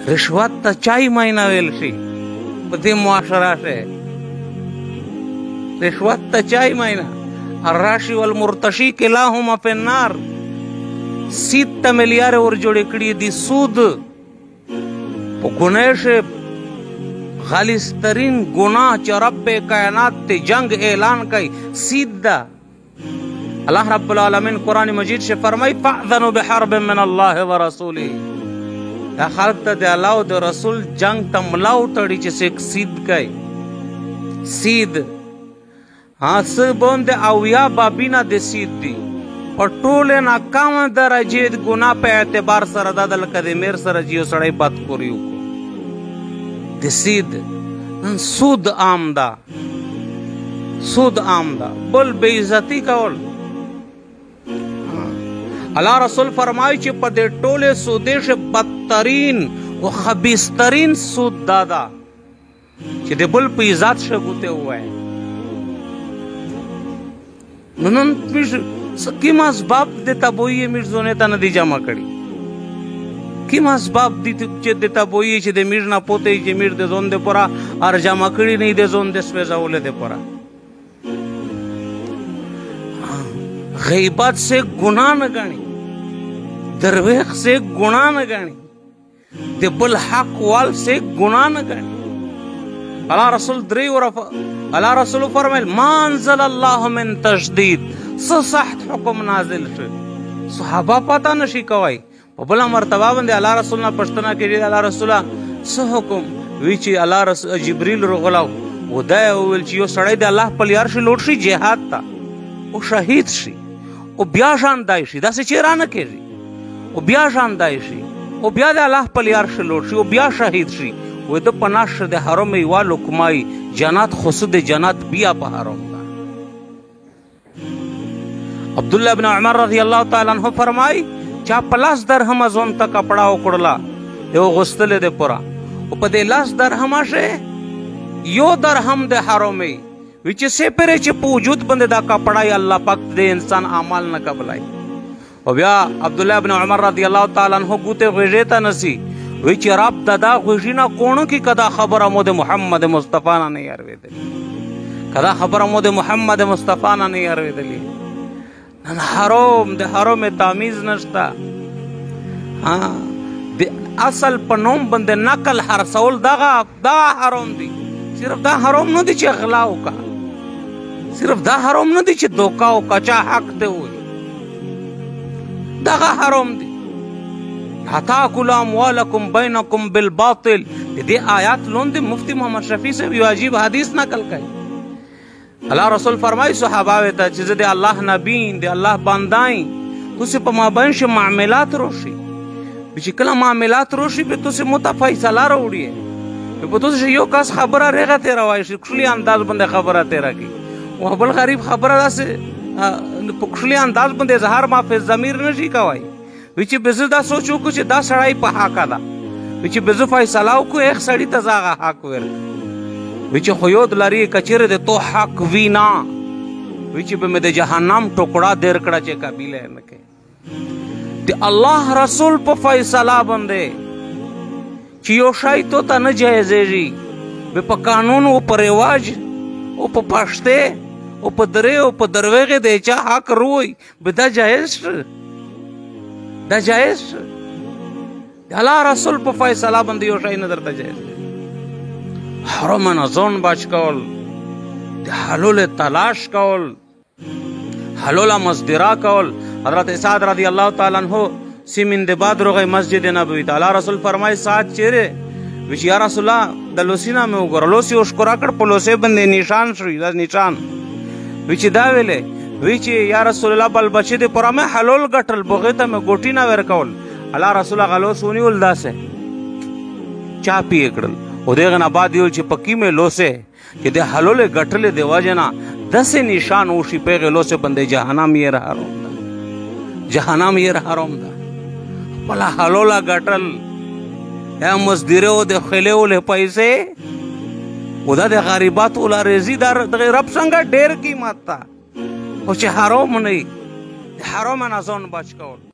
رشوت ته چای ماینا ویل شي په دې معاشره کې رشوت ته چای ماینا الراشي والمرتشي كلاهما في النار. سید ته ملیار ور جوړې کړي دي سود په ګناه شي خالص ترین گناہ چې رب کائنات ته جنگ اعلان کوي سید ده. الله رب العالمین قرآن مجید سے فرمائی فاذنوا بحرب من الله ورسوله. دا خلق ته د الله او د رسول جنگ ته ملاو تړي چې سیک سید کوي سید څه باندې اویا بابینا د سید دي په ټوله ناکام درجې ګناه په اعتبار سره دا لکه د میر سره جیو سړی بد کوي د سید سود عام ده بل بے عزتی کول. الله رسول فرمایي چې په دې ټوله سودې شه بدترین او خبيثترین سود دادا چې د بل په عزت شګوته وای. نن کیم اسباب د تبوی میرزونه ته ندی جمع کړي کیم اسباب دي چې د تبوی چې د میر نه پوتې چې میر د زون د پورا ار جمع کړي نه د زون د سپېزاول د پورا. غیبت سے گناہ نہ گانی درویخ سے گناہ نہ گانی د بل حق وال سے گناہ نہ گانی. اللہ رسول فرمائل ما انزل اللہ من تشدید سخت حکم نازل شد. صحابہ پتا نشی کوئی په بل مرتبه باندې الله رسول نه پښتنه کړي الله رسول څه حکم وی چې الله رسول جبريل رغلاو ودا ویل چې یو سړی د الله په لار شي لوټ شي جهاد ته او شهید شي او بیا ژوند دای شي دا څه چیرانه کېږي او بیا ژوند دای شي او بیا د الله په لار شي لوټ شي او بیا شهید شي و د پناش د حرم ایوالو کمای جنات خصد جنات بیا په حرم دا. عبدالله ابن عمر رضی الله تعالی عنہ فرمای چا پلاس درهم ازون تا کپڑا وکړلا یو غستل د پورا او په دې لاس درهم شه یو درهم د حرمي وچ سه پره چې په وجود باندې دا کپڑا ی الله پاک دې انسان اعمال نه قبلای. او بیا عبدالله ابن عمر رضی الله تعالی عنہ ګوته غږیتا نسی وی چې رب ددا غږینا کونو کې کدا خبره مو د محمد مصطفی نه یارویدل کدا خبره مو د محمد مصطفی نه یارویدل. نن حرام د حرام تامیز نشتا د اصل په نوم باندې نقل هرڅول دغه حرام دي. صرف دا حرام نه دي چې غلا وکا صرف دا حرام نه دي چې دوکا او کچا حق دی وي دغه حرام دي. حتا کل اموالکم بینکم بالباطل دې آیات لوند مفتی محمد شفیع سے یو عجیب حدیث نقل کړي. اللہ رسول فرمائی صحابہ تا چیز دے اللہ نبین دے اللہ باندائیں تو سے پا مابین شے معاملات روشی بیچی کلا معاملات روشی بے تو سے متفیصلہ روڑی ہے بے تو سے یو کاس خبرہ ریغا تیرا وائشی کشلی انداز بندے خبرہ تیرا کی وہ بل غریب خبرہ دا سے کشلی انداز بندے اظہار مافی ضمیر نشی کوائی بیچی بزر دا سوچو کچھ دا سڑائی پا حاکا دا بیچی بزر فیصلاو کو ایک سڑی تزاغا حاک ورک ویچی خیود لاری کچیر دے تو حق وینا ویچی بے میں دے جہنم ٹکڑا دیر کڑا چے قبیل ہے نکے دے اللہ رسول پا فیصلہ بندے چی یو شای تو تا نجائزے جی بے پا قانون او پا رواج او پا پاشتے او پا درے او پا درویغے دے چا حق روئی بے دا جائز دے اللہ رسول پا فیصلہ بندے یو شای ندر تا جائز حرام نزون باچ کول حلول تلاش کول حلول مزدرا کول. حضرت سعد رضی اللہ تعالیٰ عنہ سیمین دے بعد رو گئی مسجد نبوی تعالیٰ رسول فرمائی سعد چیرے ویچ یا رسول اللہ دا لوسینا میں اگر لوسی اشکرا کر پا لوسی بندے نیشان شروع دا نیشان ویچ دا ویلے ویچ یا رسول اللہ بل بچی دے پورا میں حلول گٹل بغیتا میں گوٹی نا ویر کول. اللہ رسول اللہ غلو سونی ولدا سے چا پی اکڑل او دیغن آباد یول چی پکی میں لوسے کہ دے حلول گٹلے دے واجنا دس نشان اوشی پیغے لوسے بندے جہنم یہ رہا روم دا بلا حلولا گٹل یا مزدیرے ہو دے خیلے ہو لے پیسے او دا دے غریبات اولا ریزی دا رب سنگا دیر قیمت تا او چی حرام نہیں حرام نازون بچ کول.